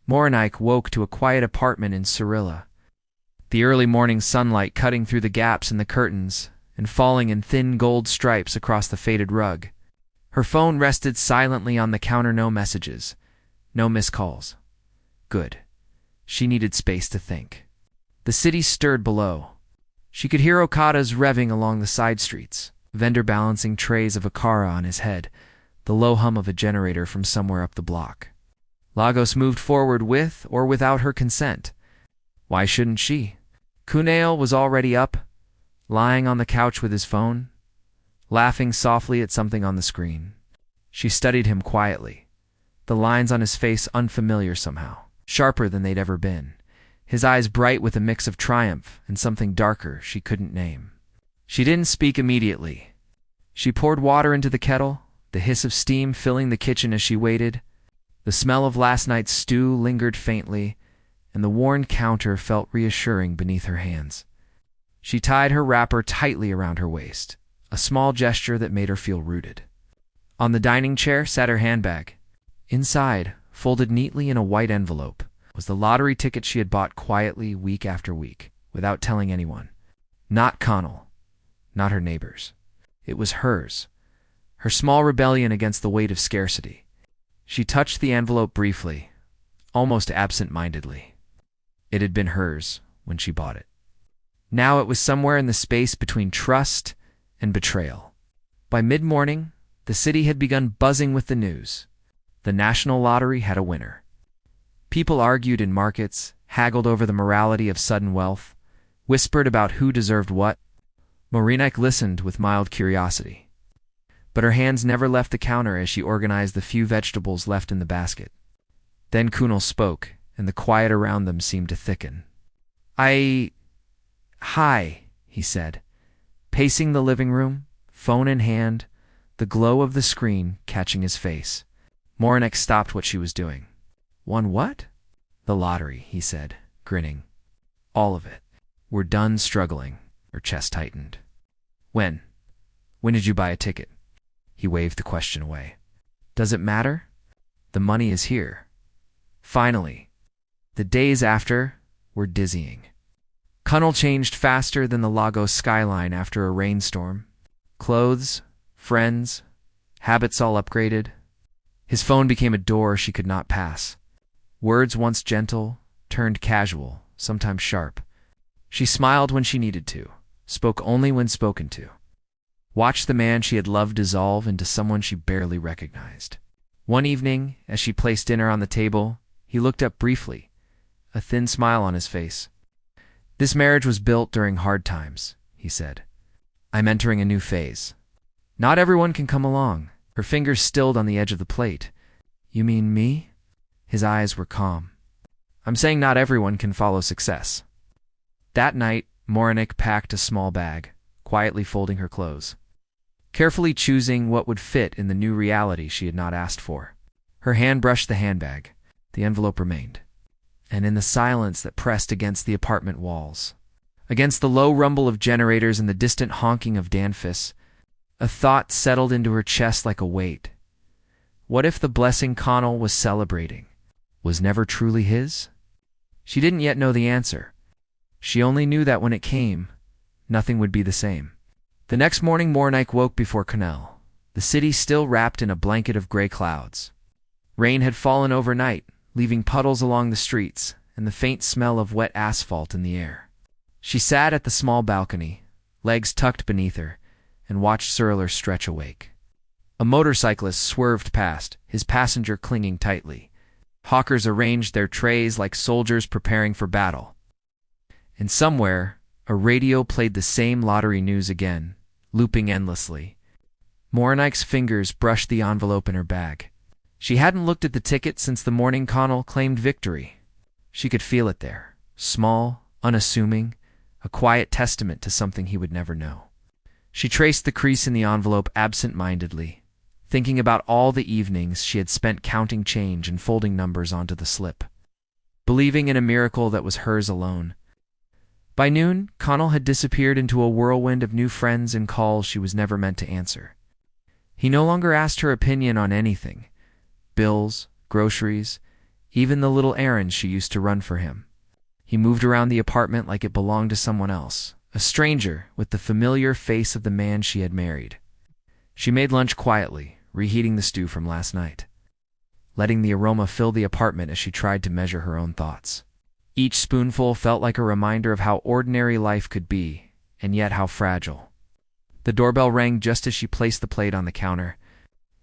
Morenike woke to a quiet apartment in Cyrilla, the early morning sunlight cutting through the gaps in the curtains and falling in thin gold stripes across the faded rug. Her phone rested silently on the counter. No messages, no missed calls. Good. She needed space to think. The city stirred below. She could hear Okadas revving along the side streets, a vendor balancing trays of akara on his head, the low hum of a generator from somewhere up the block. Lagos moved forward with or without her consent. Why shouldn't she? Kunle was already up, lying on the couch with his phone, laughing softly at something on the screen. She studied him quietly, the lines on his face unfamiliar somehow, sharper than they'd ever been, his eyes bright with a mix of triumph and something darker she couldn't name. She didn't speak immediately. She poured water into the kettle, the hiss of steam filling the kitchen as she waited. The smell of last night's stew lingered faintly, and the worn counter felt reassuring beneath her hands. She tied her wrapper tightly around her waist, a small gesture that made her feel rooted. On the dining chair sat her handbag. Inside, folded neatly in a white envelope, was the lottery ticket she had bought quietly week after week, without telling anyone. Not Kunle, not her neighbors. It was hers, her small rebellion against the weight of scarcity. She touched the envelope briefly, almost absent-mindedly. It had been hers when she bought it. Now it was somewhere in the space between trust and betrayal. By mid-morning, the city had begun buzzing with the news. The national lottery had a winner. People argued in markets, haggled over the morality of sudden wealth, whispered about who deserved what. Morenike listened with mild curiosity. But her hands never left the counter as she organized the few vegetables left in the basket. Then Kunle spoke, and the quiet around them seemed to thicken. Hi, he said, pacing the living room, phone in hand, the glow of the screen catching his face. Morenike stopped what she was doing. Won what? The lottery, he said, grinning. All of it. We're done struggling. Her chest tightened. When? When did you buy a ticket? He waved the question away. Does it matter? The money is here. Finally. The days after were dizzying. Kunle changed faster than the Lagos skyline after a rainstorm. Clothes, friends, habits all upgraded. His phone became a door she could not pass. Words once gentle turned casual, sometimes sharp. She smiled when she needed to, spoke only when spoken to. Watched the man she had loved dissolve into someone she barely recognized. One evening, as she placed dinner on the table, he looked up briefly, a thin smile on his face. This marriage was built during hard times, he said. I'm entering a new phase. Not everyone can come along. Her fingers stilled on the edge of the plate. You mean me? His eyes were calm. I'm saying not everyone can follow success. That night, Morenike packed a small bag, quietly folding her clothes, carefully choosing what would fit in the new reality she had not asked for. Her hand brushed the handbag. The envelope remained. And in the silence that pressed against the apartment walls, against the low rumble of generators and the distant honking of Danfus, a thought settled into her chest like a weight. What if the blessing Kunle was celebrating was never truly his? She didn't yet know the answer. She only knew that when it came, nothing would be the same. The next morning, Morenike woke before Kunle, the city still wrapped in a blanket of gray clouds. Rain had fallen overnight, leaving puddles along the streets and the faint smell of wet asphalt in the air. She sat at the small balcony, legs tucked beneath her, and watched Cyrilla stretch awake. A motorcyclist swerved past, his passenger clinging tightly. Hawkers arranged their trays like soldiers preparing for battle. And somewhere, a radio played the same lottery news again, looping endlessly. Morenike's fingers brushed the envelope in her bag. She hadn't looked at the ticket since the morning Kunle claimed victory. She could feel it there, small, unassuming, a quiet testament to something he would never know. She traced the crease in the envelope absent-mindedly, thinking about all the evenings she had spent counting change and folding numbers onto the slip, believing in a miracle that was hers alone. By noon, Kunle had disappeared into a whirlwind of new friends and calls she was never meant to answer. He no longer asked her opinion on anything: bills, groceries, even the little errands she used to run for him. He moved around the apartment like it belonged to someone else, a stranger with the familiar face of the man she had married. She made lunch quietly, reheating the stew from last night, letting the aroma fill the apartment as she tried to measure her own thoughts. Each spoonful felt like a reminder of how ordinary life could be, and yet how fragile. The doorbell rang just as she placed the plate on the counter.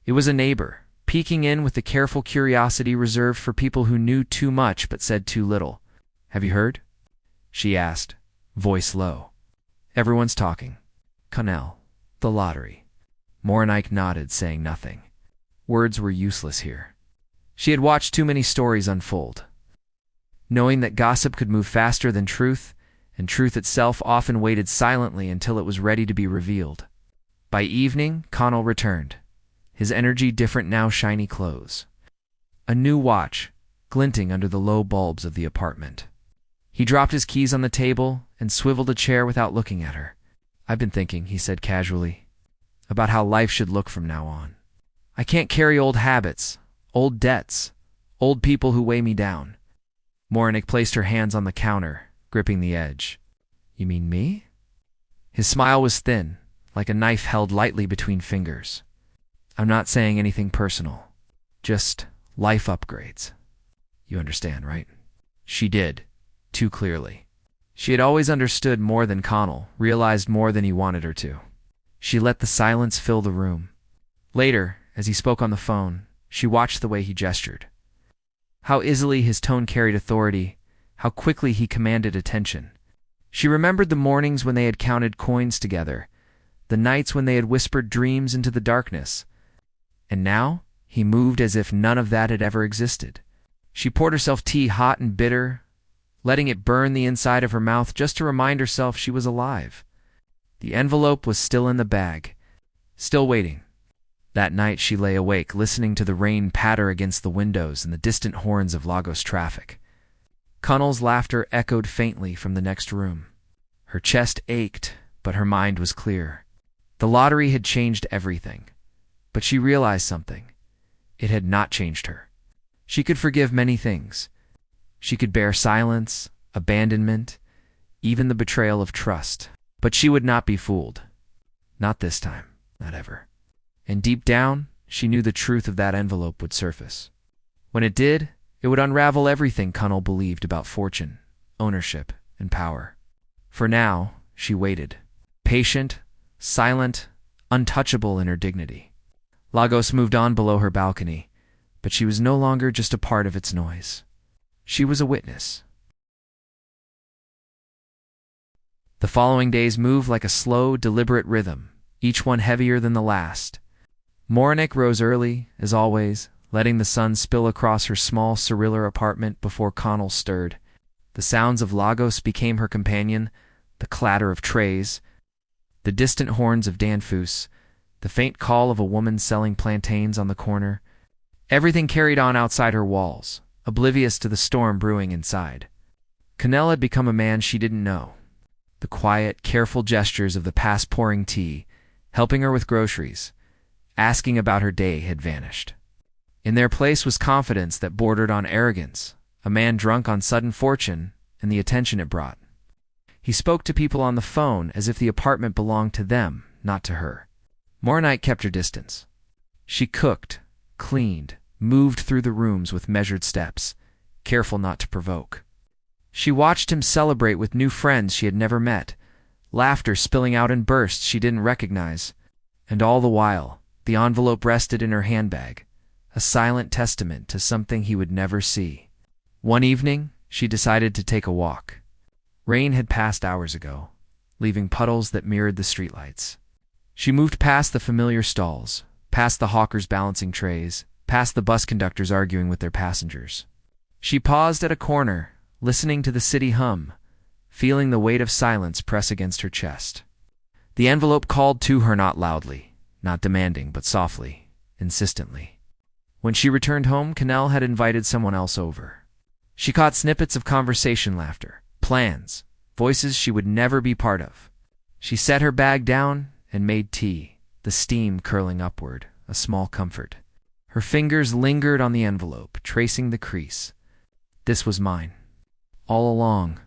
It was a neighbor, peeking in with the careful curiosity reserved for people who knew too much but said too little. "Have you heard?" she asked, voice low. "Everyone's talking. Kunle, the lottery." Morenike nodded, saying nothing. Words were useless here. She had watched too many stories unfold, knowing that gossip could move faster than truth, and truth itself often waited silently until it was ready to be revealed. By evening, Kunle returned, his energy different now, shiny clothes, a new watch glinting under the low bulbs of the apartment. He dropped his keys on the table and swiveled a chair without looking at her. "I've been thinking," he said casually, "about how life should look from now on. I can't carry old habits, old debts, old people who weigh me down." Morenike placed her hands on the counter, gripping the edge. "You mean me?" His smile was thin, like a knife held lightly between fingers. "I'm not saying anything personal, just life upgrades. You understand, right?" She did, too clearly. She had always understood more than Kunle, realized more than he wanted her to. She let the silence fill the room. Later, as he spoke on the phone, she watched the way he gestured. How easily his tone carried authority, how quickly he commanded attention. She remembered the mornings when they had counted coins together, the nights when they had whispered dreams into the darkness. And now, he moved as if none of that had ever existed. She poured herself tea hot and bitter, letting it burn the inside of her mouth just to remind herself she was alive. The envelope was still in the bag, still waiting. That night she lay awake, listening to the rain patter against the windows and the distant horns of Lagos traffic. Kunle's laughter echoed faintly from the next room. Her chest ached, but her mind was clear. The lottery had changed everything, but she realized something. It had not changed her. She could forgive many things. She could bear silence, abandonment, even the betrayal of trust. But she would not be fooled. Not this time, not ever. And deep down, she knew the truth of that envelope would surface. When it did, it would unravel everything Kunle believed about fortune, ownership, and power. For now, she waited, patient, silent, untouchable in her dignity. Lagos moved on below her balcony, but she was no longer just a part of its noise. She was a witness. The following days moved like a slow, deliberate rhythm, each one heavier than the last. Morenike rose early, as always, letting the sun spill across her small, circular apartment before Kunle stirred. The sounds of Lagos became her companion, the clatter of trays, the distant horns of Danfus, the faint call of a woman selling plantains on the corner. Everything carried on outside her walls, oblivious to the storm brewing inside. Kunle had become a man she didn't know. The quiet, careful gestures of the past pouring tea, helping her with groceries, asking about her day had vanished. In their place was confidence that bordered on arrogance, a man drunk on sudden fortune and the attention it brought. He spoke to people on the phone as if the apartment belonged to them, not to her. Morenike kept her distance. She cooked, cleaned, moved through the rooms with measured steps, careful not to provoke. She watched him celebrate with new friends she had never met, laughter spilling out in bursts she didn't recognize. And all the while, the envelope rested in her handbag, a silent testament to something he would never see. One evening, she decided to take a walk. Rain had passed hours ago, leaving puddles that mirrored the streetlights. She moved past the familiar stalls, past the hawkers balancing trays, past the bus conductors arguing with their passengers. She paused at a corner, listening to the city hum, feeling the weight of silence press against her chest. The envelope called to her, not loudly, not demanding, but softly, insistently. When she returned home, Kunle had invited someone else over. She caught snippets of conversation, laughter, plans, voices she would never be part of. She set her bag down and made tea, the steam curling upward, a small comfort. Her fingers lingered on the envelope, tracing the crease, This was mine. All along.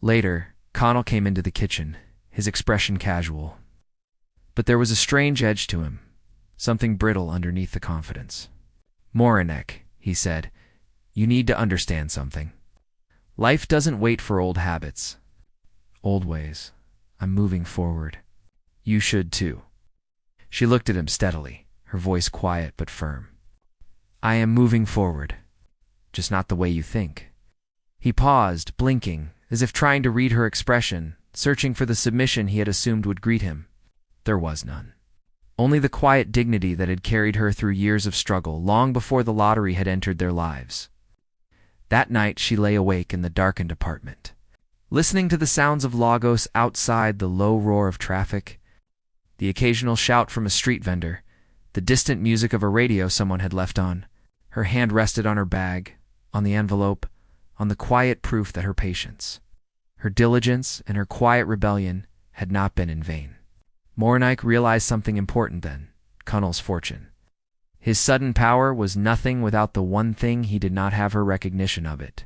Later, Kunle came into the kitchen, his expression casual. But there was a strange edge to him, something brittle underneath the confidence. "Morenike," he said, "you need to understand something. Life doesn't wait for old habits, old ways. I'm moving forward. You should too." She looked at him steadily, her voice quiet but firm. "I am moving forward, just not the way you think." He paused, blinking, as if trying to read her expression, searching for the submission he had assumed would greet him. There was none. Only the quiet dignity that had carried her through years of struggle, long before the lottery had entered their lives. That night she lay awake in the darkened apartment, listening to the sounds of Lagos outside, the low roar of traffic, the occasional shout from a street vendor, the distant music of a radio someone had left on. Her hand rested on her bag, on the envelope, on the quiet proof that her patience, her diligence, and her quiet rebellion had not been in vain. Morenike realized something important then: Kunle's fortune. His sudden power was nothing without the one thing he did not have: her recognition of it.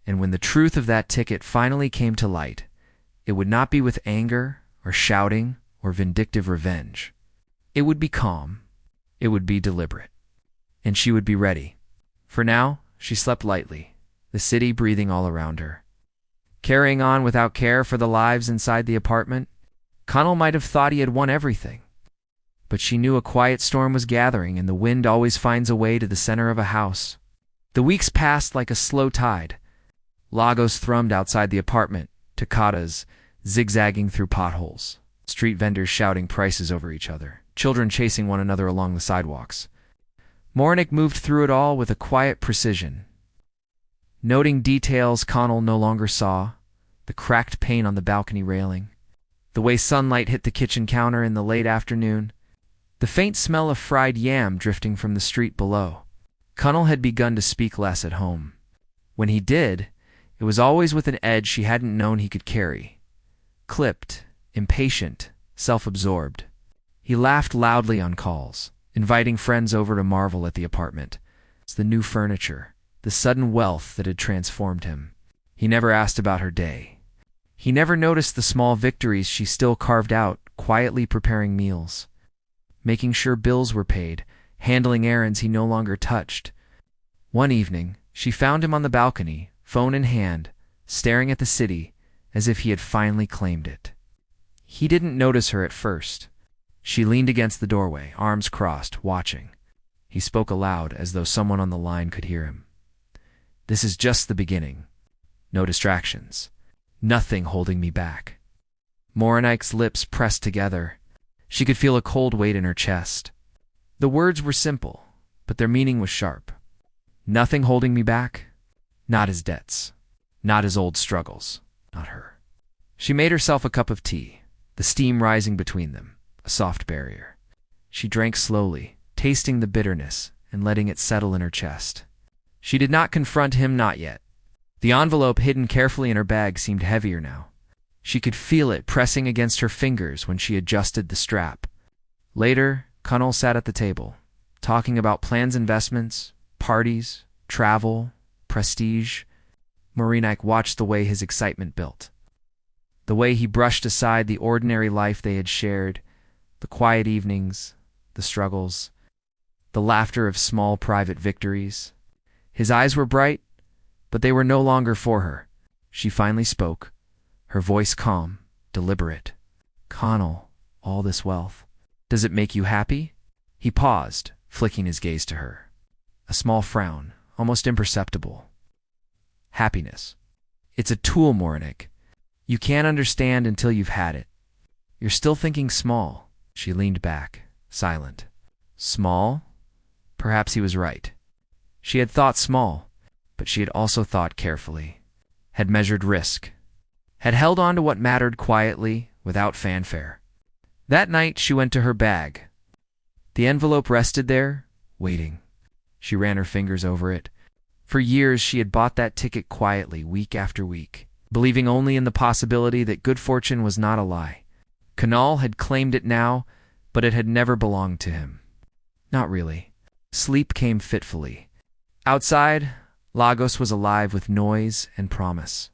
And when the truth of that ticket finally came to light, it would not be with anger or shouting or vindictive revenge. It would be calm. It would be deliberate. And she would be ready. For now, she slept lightly, the city breathing all around her. Carrying on without care for the lives inside the apartment, Kunle might have thought he had won everything. But she knew a quiet storm was gathering, and the wind always finds a way to the center of a house. The weeks passed like a slow tide. Lagos thrummed outside the apartment, tocadas zigzagging through potholes, street vendors shouting prices over each other, children chasing one another along the sidewalks. Morenike moved through it all with a quiet precision, noting details Kunle no longer saw: the cracked pane on the balcony railing, the way sunlight hit the kitchen counter in the late afternoon, the faint smell of fried yam drifting from the street below. Kunle had begun to speak less at home. When he did, it was always with an edge she hadn't known he could carry. Clipped, impatient, self-absorbed. He laughed loudly on calls, inviting friends over to marvel at the apartment. It's the new furniture, the sudden wealth that had transformed him. He never asked about her day. He never noticed the small victories she still carved out, quietly preparing meals, making sure bills were paid, handling errands he no longer touched. One evening, she found him on the balcony, phone in hand, staring at the city as if he had finally claimed it. He didn't notice her at first. She leaned against the doorway, arms crossed, watching. He spoke aloud, as though someone on the line could hear him. "This is just the beginning. No distractions. Nothing holding me back." Morenike's lips pressed together. She could feel a cold weight in her chest. The words were simple, but their meaning was sharp. Nothing holding me back? Not his debts. Not his old struggles. Not her. She made herself a cup of tea, the steam rising between them, a soft barrier. She drank slowly, tasting the bitterness and letting it settle in her chest. She did not confront him, not yet. The envelope hidden carefully in her bag seemed heavier now. She could feel it pressing against her fingers when she adjusted the strap. Later, Kunle sat at the table, talking about plans, investments, parties, travel, prestige. Morenike watched the way his excitement built, the way he brushed aside the ordinary life they had shared, the quiet evenings, the struggles, the laughter of small private victories. His eyes were bright, but they were no longer for her. She finally spoke, her voice calm, deliberate. "Kunle, all this wealth, does it make you happy?" He paused, flicking his gaze to her. A small frown, almost imperceptible. "Happiness. It's a tool, Morenike. You can't understand until you've had it. You're still thinking small." She leaned back, silent. Small? Perhaps he was right. She had thought small, but she had also thought carefully, had measured risk, had held on to what mattered quietly, without fanfare. That night she went to her bag. The envelope rested there, waiting. She ran her fingers over it. For years she had bought that ticket quietly, week after week, believing only in the possibility that good fortune was not a lie. Kunle had claimed it now, but it had never belonged to him. Not really. Sleep came fitfully. Outside, Lagos was alive with noise and promise.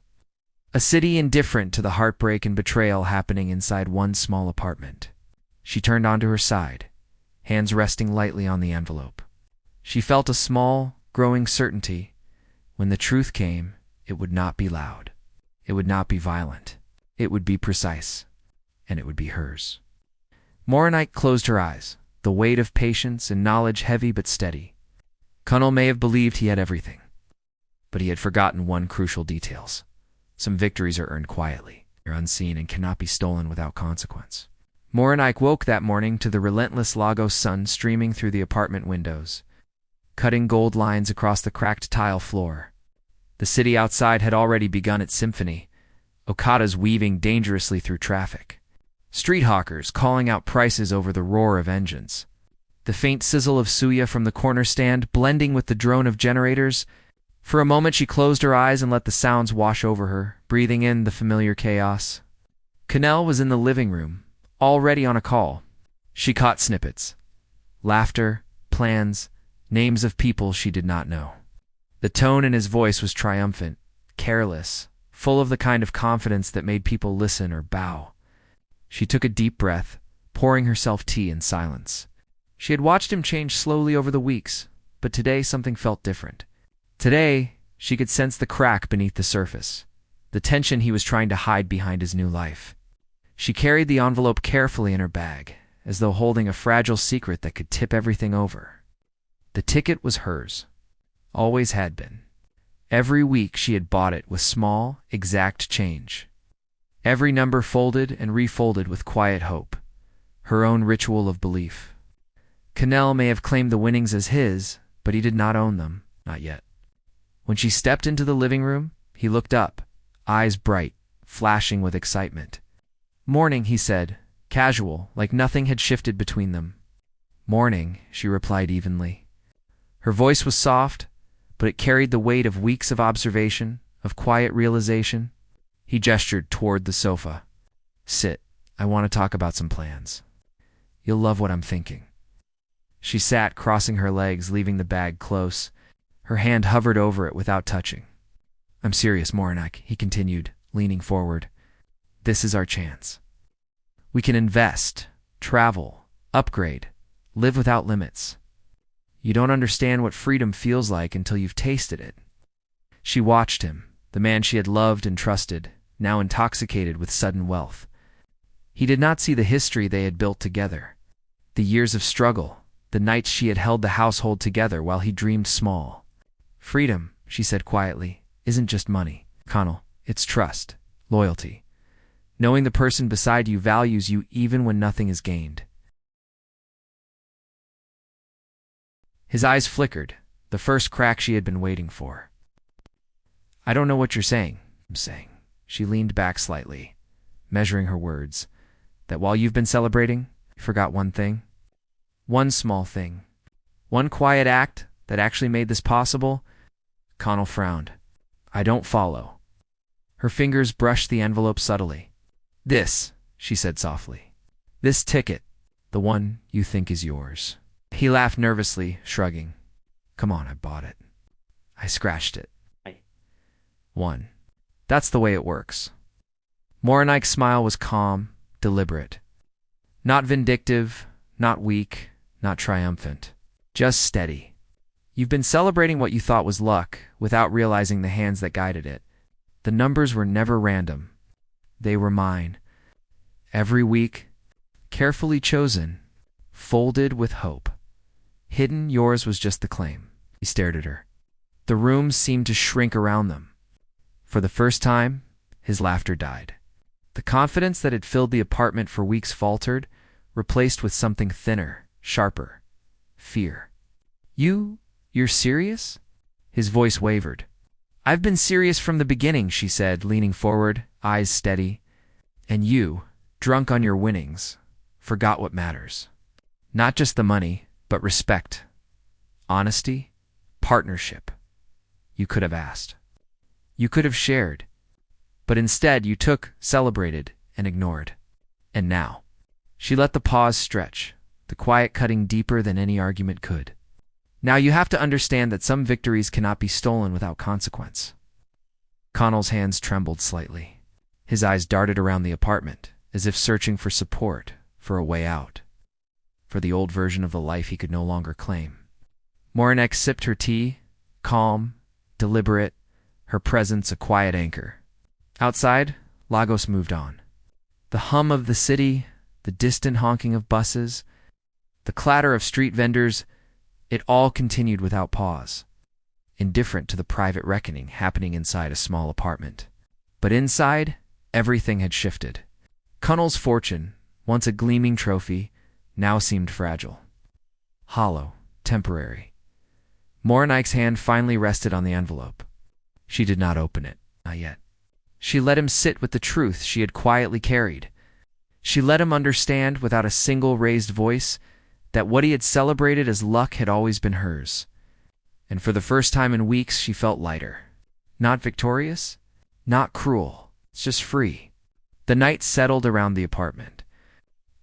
A city indifferent to the heartbreak and betrayal happening inside one small apartment. She turned onto her side, hands resting lightly on the envelope. She felt a small, growing certainty. When the truth came, it would not be loud. It would not be violent. It would be precise. And it would be hers. Morenike closed her eyes, the weight of patience and knowledge heavy but steady. Kunle may have believed he had everything, but he had forgotten one crucial detail. Some victories are earned quietly, are unseen, and cannot be stolen without consequence. Morenike woke that morning to the relentless Lagos sun streaming through the apartment windows, cutting gold lines across the cracked tile floor. The city outside had already begun its symphony, Okadas weaving dangerously through traffic, street hawkers calling out prices over the roar of engines, the faint sizzle of suya from the corner stand blending with the drone of generators. For a moment she closed her eyes and let the sounds wash over her, breathing in the familiar chaos. Kunle was in the living room, already on a call. She caught snippets. Laughter, plans, names of people she did not know. The tone in his voice was triumphant, careless, full of the kind of confidence that made people listen or bow. She took a deep breath, pouring herself tea in silence. She had watched him change slowly over the weeks, but today something felt different. Today, she could sense the crack beneath the surface, the tension he was trying to hide behind his new life. She carried the envelope carefully in her bag, as though holding a fragile secret that could tip everything over. The ticket was hers, always had been. Every week she had bought it with small, exact change. Every number folded and refolded with quiet hope, her own ritual of belief. Kunle may have claimed the winnings as his, but he did not own them, not yet. When she stepped into the living room, he looked up, eyes bright, flashing with excitement. "Morning," he said, casual, like nothing had shifted between them. "Morning," she replied evenly. Her voice was soft, but it carried the weight of weeks of observation, of quiet realization. He gestured toward the sofa. "Sit. I want to talk about some plans. You'll love what I'm thinking." She sat, crossing her legs, leaving the bag close. Her hand hovered over it without touching. "I'm serious, Morenike," he continued, leaning forward. "This is our chance. We can invest, travel, upgrade, live without limits. You don't understand what freedom feels like until you've tasted it." She watched him, the man she had loved and trusted, now intoxicated with sudden wealth. He did not see the history they had built together, the years of struggle, the nights she had held the household together while he dreamed small. "Freedom," she said quietly, "isn't just money, Kunle. It's trust, loyalty. Knowing the person beside you values you even when nothing is gained." His eyes flickered, the first crack she had been waiting for. "I don't know what you're saying." "I'm saying," she leaned back slightly, measuring her words, "that while you've been celebrating, you forgot one thing. One small thing. One quiet act that actually made this possible." Kunle frowned. "I don't follow." Her fingers brushed the envelope subtly. "This," she said softly. "This ticket, the one you think is yours." He laughed nervously, shrugging. "Come on, I bought it. I scratched it. Won. That's the way it works." Morenike's smile was calm, deliberate. Not vindictive, not weak, not triumphant. Just steady. "You've been celebrating what you thought was luck, without realizing the hands that guided it. The numbers were never random. They were mine. Every week, carefully chosen, folded with hope. Hidden, yours was just the claim." He stared at her. The room seemed to shrink around them. For the first time, his laughter died. The confidence that had filled the apartment for weeks faltered, replaced with something thinner, sharper. Fear. You're serious?" His voice wavered. "I've been serious from the beginning," she said, leaning forward, eyes steady. "And you, drunk on your winnings, forgot what matters. Not just the money, but respect, honesty, partnership. You could have asked. You could have shared. But instead you took, celebrated, and ignored. And now." She let the pause stretch, the quiet cutting deeper than any argument could. Now you have to understand that some victories cannot be stolen without consequence. Kunle's hands trembled slightly. His eyes darted around the apartment, as if searching for support, for a way out, for the old version of the life he could no longer claim. Morenike sipped her tea, calm, deliberate, her presence a quiet anchor. Outside, Lagos moved on. The hum of the city, the distant honking of buses, the clatter of street vendors, it all continued without pause, indifferent to the private reckoning happening inside a small apartment. But inside, everything had shifted. Kunle's fortune, once a gleaming trophy, now seemed fragile, hollow, temporary. Morenike's hand finally rested on the envelope. She did not open it, not yet. She let him sit with the truth she had quietly carried. She let him understand, without a single raised voice, that what he had celebrated as luck had always been hers. And for the first time in weeks, she felt lighter. Not victorious, not cruel, just free. The night settled around the apartment.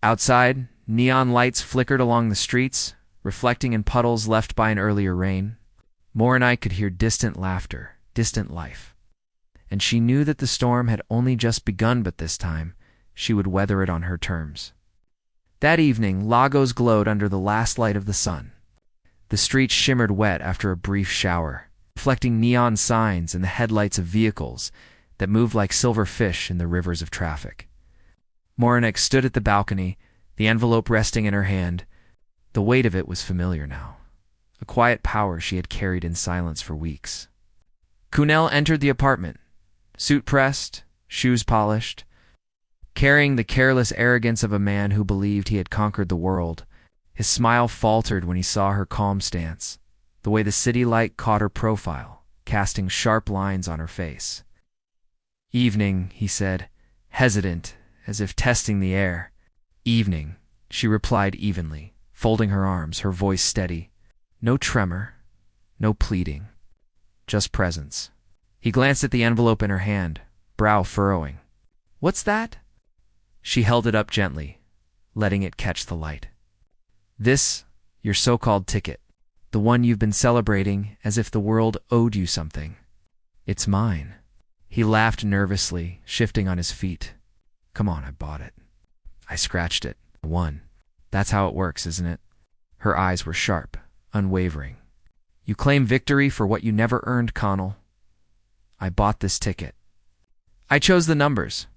Outside, neon lights flickered along the streets, reflecting in puddles left by an earlier rain. Morenike could hear distant laughter, distant life. And she knew that the storm had only just begun, but this time, she would weather it on her terms. That evening, Lagos glowed under the last light of the sun. The streets shimmered wet after a brief shower, reflecting neon signs and the headlights of vehicles that moved like silver fish in the rivers of traffic. Morenike stood at the balcony, the envelope resting in her hand. The weight of it was familiar now, a quiet power she had carried in silence for weeks. Kunle entered the apartment, suit pressed, shoes polished, carrying the careless arrogance of a man who believed he had conquered the world. His smile faltered when he saw her calm stance, the way the city light caught her profile, casting sharp lines on her face. "Evening," he said, hesitant, as if testing the air. "Evening," she replied evenly, folding her arms, her voice steady. No tremor, no pleading, just presence. He glanced at the envelope in her hand, brow furrowing. "What's that?" She held it up gently, letting it catch the light. "This, your so-called ticket, the one you've been celebrating as if the world owed you something. It's mine." He laughed nervously, shifting on his feet. "Come on, I bought it. I scratched it. I won. That's how it works, isn't it?" Her eyes were sharp, unwavering. "You claim victory for what you never earned, Kunle. I bought this ticket. I chose the numbers.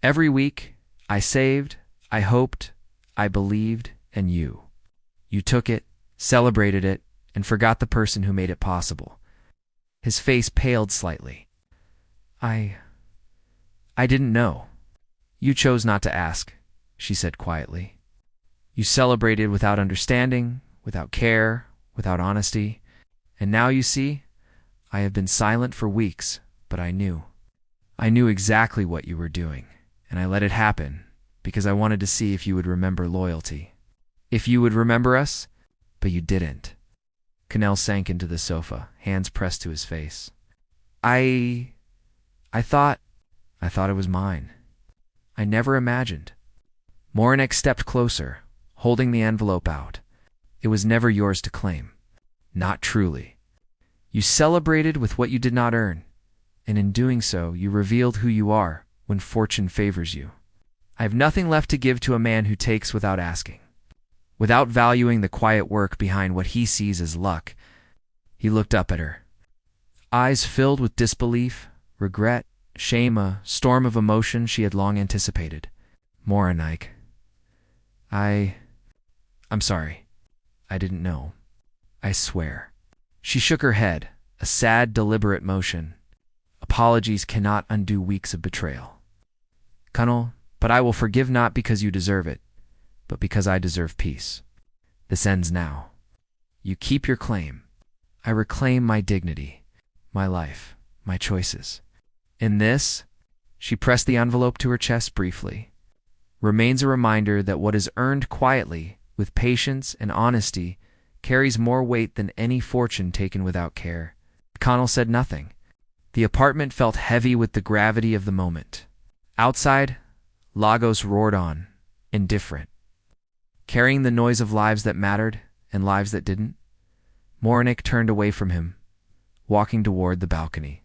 Every week, I saved, I hoped, I believed, and you. You took it, celebrated it, and forgot the person who made it possible." His face paled slightly. I didn't know. "You chose not to ask," she said quietly. "You celebrated without understanding, without care, without honesty. And now you see, I have been silent for weeks, but I knew. I knew exactly what you were doing, and I let it happen because I wanted to see if you would remember loyalty. If you would remember us, but you didn't." Kunle sank into the sofa, hands pressed to his face. I thought it was mine. I never imagined." Morenike stepped closer, holding the envelope out. "It was never yours to claim. Not truly. You celebrated with what you did not earn, and in doing so, you revealed who you are when fortune favors you. I have nothing left to give to a man who takes without asking, without valuing the quiet work behind what he sees as luck." He looked up at her, eyes filled with disbelief, regret, shame, a storm of emotion she had long anticipated. "Morenike, I'm sorry. I didn't know. I swear." She shook her head, a sad, deliberate motion. "Apologies cannot undo weeks of betrayal. Kunle, but I will forgive not because you deserve it, but because I deserve peace. This ends now. You keep your claim. I reclaim my dignity, my life, my choices. In this," she pressed the envelope to her chest briefly, "remains a reminder that what is earned quietly, with patience and honesty, carries more weight than any fortune taken without care." Kunle said nothing. The apartment felt heavy with the gravity of the moment. Outside, Lagos roared on, indifferent, carrying the noise of lives that mattered and lives that didn't. Morenike turned away from him, walking toward the balcony.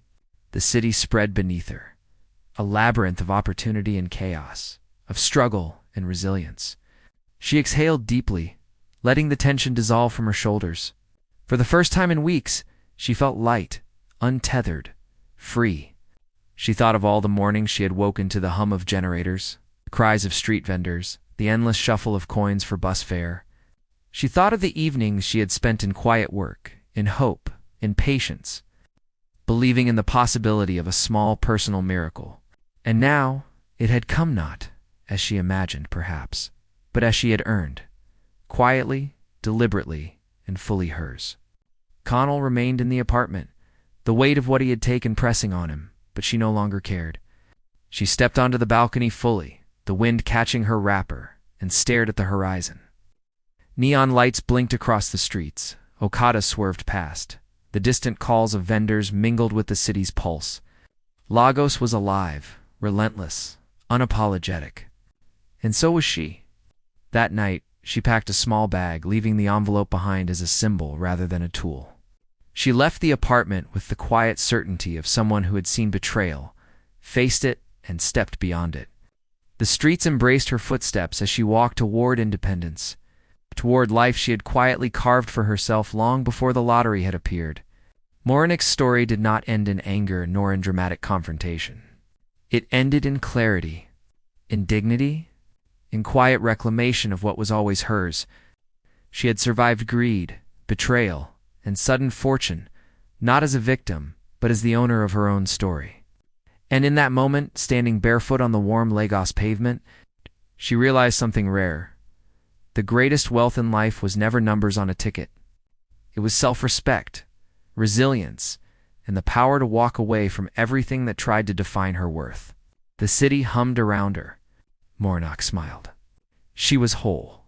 The city spread beneath her, a labyrinth of opportunity and chaos, of struggle and resilience. She exhaled deeply, letting the tension dissolve from her shoulders. For the first time in weeks, she felt light, untethered, free. She thought of all the mornings she had woken to the hum of generators, the cries of street vendors, the endless shuffle of coins for bus fare. She thought of the evenings she had spent in quiet work, in hope, in patience, believing in the possibility of a small personal miracle. And now it had come not as she imagined, perhaps, but as she had earned, quietly, deliberately, and fully hers. Kunle remained in the apartment, the weight of what he had taken pressing on him, but she no longer cared. She stepped onto the balcony fully, the wind catching her wrapper, and stared at the horizon. Neon lights blinked across the streets. Okada swerved past. The distant calls of vendors mingled with the city's pulse. Lagos was alive, relentless, unapologetic. And so was she. That night, she packed a small bag, leaving the envelope behind as a symbol rather than a tool. She left the apartment with the quiet certainty of someone who had seen betrayal, faced it, and stepped beyond it. The streets embraced her footsteps as she walked toward independence, toward life she had quietly carved for herself long before the lottery had appeared. Morenike's story did not end in anger nor in dramatic confrontation. It ended in clarity, in dignity, in quiet reclamation of what was always hers. She had survived greed, betrayal, and sudden fortune, not as a victim, but as the owner of her own story. And in that moment, standing barefoot on the warm Lagos pavement, she realized something rare. The greatest wealth in life was never numbers on a ticket. It was self-respect, resilience, and the power to walk away from everything that tried to define her worth. The city hummed around her. Morenike smiled. She was whole.